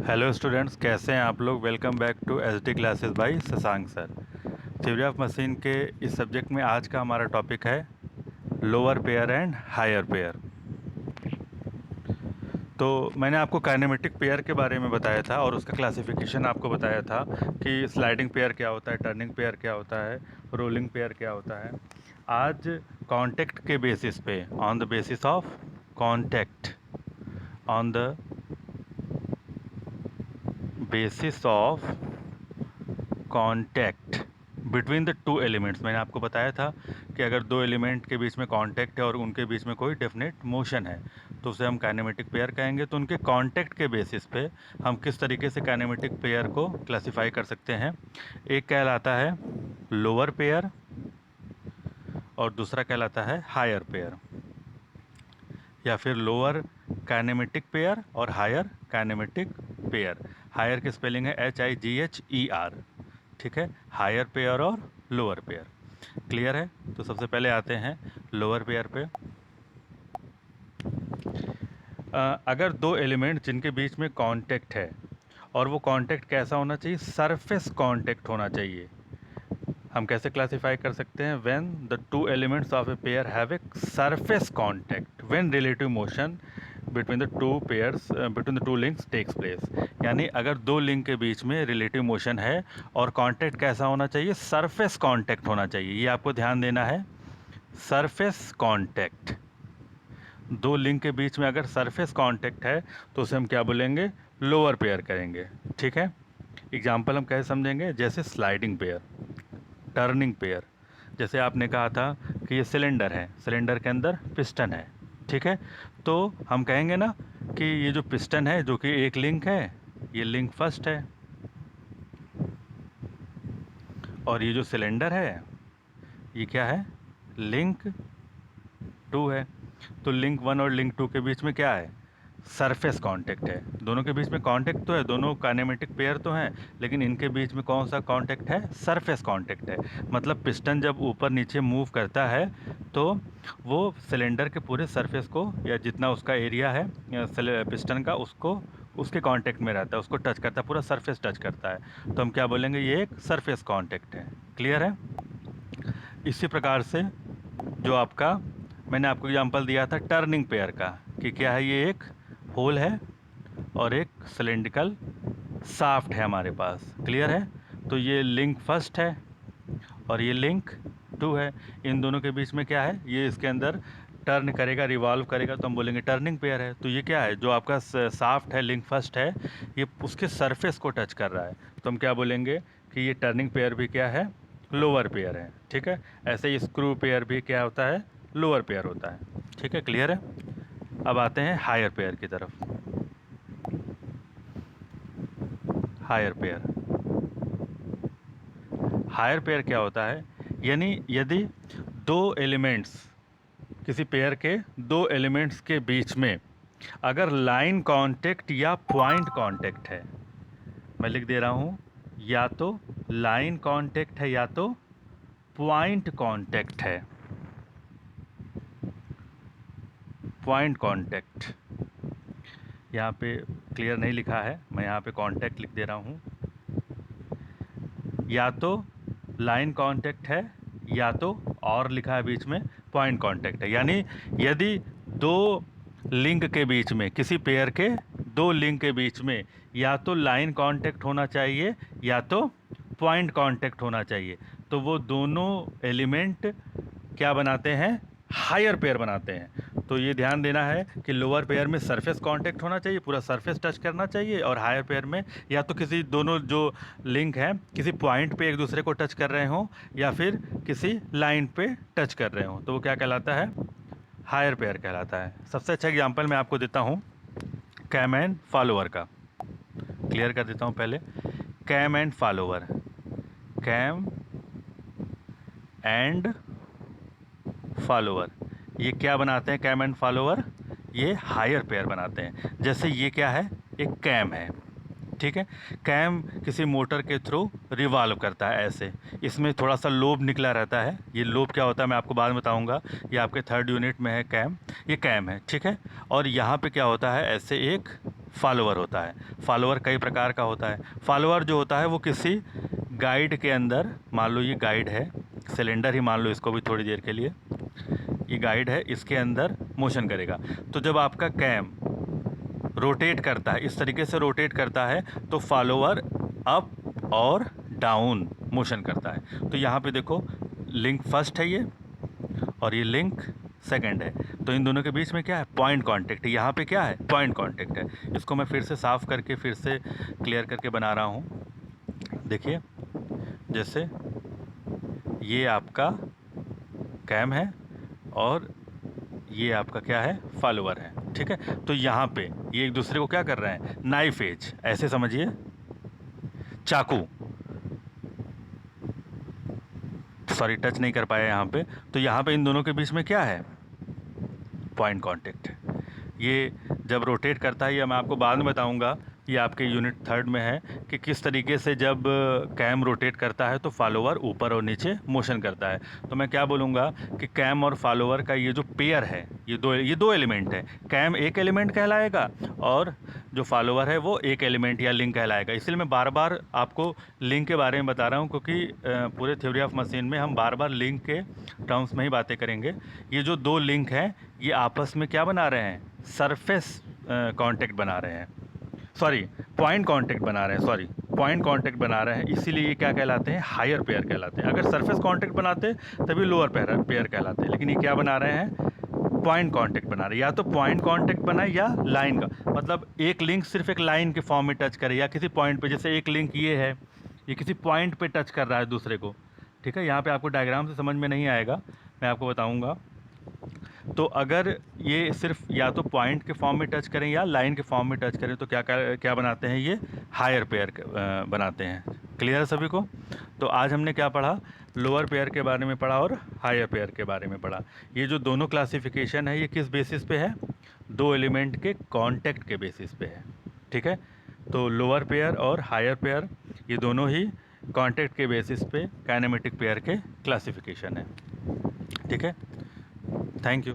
Hello students, कैसे हैं आप लोग। Welcome back to SD classes by Shashank sir. Theory of machine के इस सब्जेक्ट में आज का हमारा टॉपिक है lower pair and higher pair. तो मैंने आपको काइनेमेटिक पेयर के बारे में बताया था और उसका क्लासिफिकेशन आपको बताया था कि स्लाइडिंग पेयर क्या होता है, टर्निंग पेयर क्या होता है, रोलिंग पेयर क्या होता है। आज कॉन्टेक्ट के बेसिस पे, on the basis of contact, on the basis of contact between the two elements, मैंने आपको बताया था कि अगर दो एलिमेंट के बीच में कांटेक्ट है और उनके बीच में कोई डेफिनेट मोशन है तो उसे हम काइनेमेटिक पेयर कहेंगे। तो उनके कांटेक्ट के बेसिस पे हम किस तरीके से काइनेमेटिक पेयर को क्लासिफाई कर सकते हैं। एक कहलाता है लोअर पेयर और दूसरा कहलाता है हायर पेयर, या फिर लोअर काइनेमेटिक पेयर और हायर काइनेमेटिक पेयर। हायर की स्पेलिंग है HIGHER, ठीक है। हायर पेयर और लोअर पेयर, क्लियर है। तो सबसे पहले आते हैं लोअर पेयर पे। अगर दो एलिमेंट जिनके बीच में कांटेक्ट है और वो कांटेक्ट कैसा होना चाहिए, सरफेस कांटेक्ट होना चाहिए। हम कैसे क्लासिफाई कर सकते हैं, when the two elements of a pair have a surface contact when relative motion between the two pairs, between the two links takes place. यानी अगर दो लिंक के बीच में रिलेटिव मोशन है और कांटेक्ट कैसा होना चाहिए, सरफेस कांटेक्ट होना चाहिए। ये आपको ध्यान देना है, सरफेस कांटेक्ट। दो लिंक के बीच में अगर सरफेस कांटेक्ट है तो उसे हम क्या बोलेंगे, लोअर पेयर करेंगे, ठीक है। एग्जाम्पल हम कैसे समझेंगे, जैसे स्लाइडिंग पेयर, टर्निंग पेयर। जैसे आपने कहा था कि ये सिलेंडर है, सिलेंडर के अंदर पिस्टन है, ठीक है। तो हम कहेंगे ना कि ये जो पिस्टन है जो कि एक लिंक है, ये लिंक फर्स्ट है, और ये जो सिलेंडर है ये क्या है, लिंक टू है। तो लिंक वन और लिंक टू के बीच में क्या है, सरफेस कांटेक्ट है। दोनों के बीच में कांटेक्ट तो है, दोनों काइनेमेटिक पेयर तो हैं, लेकिन इनके बीच में कौन सा कांटेक्ट है, सरफेस कांटेक्ट है। मतलब पिस्टन जब ऊपर नीचे मूव करता है तो वो सिलेंडर के पूरे सरफेस को, या जितना उसका एरिया है पिस्टन का, उसको उसके कांटेक्ट में रहता है, उसको टच करता है, पूरा सरफेस टच करता है। तो हम क्या बोलेंगे, ये एक सरफेस कांटेक्ट है, क्लियर है। इसी प्रकार से जो आपका मैंने आपको एग्जांपल दिया था टर्निंग पेयर का, कि क्या है, ये एक होल है और एक सिलेंड्रिकल शाफ्ट है हमारे पास, क्लियर है। तो ये लिंक फर्स्ट है और ये लिंक टू है। इन दोनों के बीच में क्या है, ये इसके अंदर टर्न करेगा, रिवॉल्व करेगा, तो हम बोलेंगे टर्निंग पेयर है। तो ये क्या है, जो आपका शाफ्ट है, लिंक फर्स्ट है, ये उसके सरफेस को टच कर रहा है, तो हम क्या बोलेंगे कि ये टर्निंग पेयर भी क्या है, लोअर पेयर है, ठीक है। ऐसे ही स्क्रू पेयर भी क्या होता है, लोअर पेयर होता है, ठीक है, क्लियर है। अब आते हैं हायर पेयर की तरफ। हायर पेयर, हायर पेयर क्या होता है, यानी यदि दो एलिमेंट्स, किसी पेयर के दो एलिमेंट्स के बीच में अगर लाइन कांटेक्ट या पॉइंट कांटेक्ट है, मैं लिख दे रहा हूँ, या तो लाइन कांटेक्ट है या तो पॉइंट कांटेक्ट है। पॉइंट कांटेक्ट यहाँ पे क्लियर नहीं लिखा है, मैं यहाँ पे कांटेक्ट लिख दे रहा हूँ। या तो लाइन कांटेक्ट है या तो, और लिखा है बीच में, पॉइंट कांटेक्ट है। यानी यदि दो लिंक के बीच में, किसी पेयर के दो लिंक के बीच में या तो लाइन कांटेक्ट होना चाहिए या तो पॉइंट कांटेक्ट होना चाहिए, तो वो दोनों एलिमेंट क्या बनाते हैं, हायर पेयर बनाते हैं। तो ये ध्यान देना है कि लोअर पेयर में सरफेस कांटेक्ट होना चाहिए, पूरा सरफेस टच करना चाहिए, और हायर पेयर में या तो किसी दोनों जो लिंक हैं किसी पॉइंट पे एक दूसरे को टच कर रहे हों या फिर किसी लाइन पे टच कर रहे हों, तो वो क्या कहलाता है, हायर पेयर कहलाता है। सबसे अच्छा एग्जांपल मैं आपको देता हूँ कैम एंड फॉलोअर का, क्लियर कर देता हूँ पहले। Cam and follower, cam and follower, ये क्या बनाते हैं, कैम एंड फॉलोअर, ये हायर पेयर बनाते हैं। जैसे ये क्या है, एक कैम है, ठीक है। कैम किसी मोटर के थ्रू रिवॉल्व करता है ऐसे, इसमें थोड़ा सा लोब निकला रहता है। ये लोब क्या होता है मैं आपको बाद में बताऊंगा, ये आपके थर्ड यूनिट में है कैम, ये कैम है, ठीक है। और यहाँ पे क्या होता है, ऐसे एक फॉलोअर होता है। फॉलोअर कई प्रकार का होता है। फॉलोअर जो होता है वो किसी गाइड के अंदर, मान लो ये गाइड है, सिलेंडर ही मान लो इसको भी थोड़ी देर के लिए, ये गाइड है, इसके अंदर मोशन करेगा। तो जब आपका कैम रोटेट करता है, इस तरीके से रोटेट करता है, तो फॉलोअर अप और डाउन मोशन करता है। तो यहाँ पे देखो लिंक फर्स्ट है ये, और ये लिंक सेकंड है। तो इन दोनों के बीच में क्या है? पॉइंट कांटेक्ट है। यहाँ पे क्या है? पॉइंट कांटेक्ट है। इसको मैं फिर से साफ़ करके फिर से क्लियर करके बना रहा हूँ। देखिए, जैसे ये आपका कैम है और ये आपका क्या है? फॉलोअर है। ठीक है, तो यहाँ पे ये एक दूसरे को क्या कर रहे हैं? नाइफ एज, ऐसे समझिए, चाकू, सॉरी टच नहीं कर पाया यहाँ पे। तो यहाँ पे इन दोनों के बीच में क्या है? पॉइंट कांटेक्ट है। ये जब रोटेट करता है, ये मैं आपको बाद में बताऊंगा, ये आपके यूनिट 3 में है कि किस तरीके से जब कैम रोटेट करता है तो फॉलोअर ऊपर और नीचे मोशन करता है। तो मैं क्या बोलूँगा कि कैम और फॉलोअर का ये जो पेयर है, ये दो एलिमेंट है। कैम एक एलिमेंट कहलाएगा और जो फॉलोअर है वो एक एलिमेंट या लिंक कहलाएगा। इसलिए मैं बार बार आपको लिंक के बारे में बता रहा हूँ, क्योंकि पूरे थ्योरी ऑफ मशीन में हम बार बार लिंक के टर्म्स में ही बातें करेंगे। ये जो दो लिंक हैं ये आपस में क्या बना रहे हैं? सरफेस कांटेक्ट बना रहे हैं, सॉरी पॉइंट कांटेक्ट बना रहे हैं, सॉरी पॉइंट कांटेक्ट बना रहे हैं। इसीलिए ये क्या कहलाते हैं? हायर पेयर कहलाते हैं। अगर सरफेस कांटेक्ट बनाते तभी लोअर पेयर कहलाते हैं, लेकिन ये क्या बना रहे हैं? पॉइंट कांटेक्ट बना रहे हैं। या तो पॉइंट कांटेक्ट बनाए या लाइन का, मतलब एक लिंक सिर्फ एक लाइन के फॉर्म में टच करे या किसी पॉइंट पे, जैसे एक लिंक ये है, ये किसी पॉइंट पे टच कर रहा है दूसरे को। ठीक है, यहाँ पे आपको डायग्राम से समझ में नहीं आएगा, मैं आपको बताऊँगा। तो अगर ये सिर्फ या तो पॉइंट के फॉर्म में टच करें या लाइन के फॉर्म में टच करें तो क्या क्या बनाते हैं? ये हायर पेयर बनाते हैं। क्लियर है सभी को? तो आज हमने क्या पढ़ा? लोअर पेयर के बारे में पढ़ा और हायर पेयर के बारे में पढ़ा। ये जो दोनों क्लासिफिकेशन है ये किस बेसिस पे है? दो एलिमेंट के कांटेक्ट के बेसिस पे है। ठीक है, तो लोअर पेयर और हायर पेयर ये दोनों ही कांटेक्ट के बेसिस पे काइनेमेटिक पेयर के क्लासिफिकेशन है। ठीक है, थैंक यू।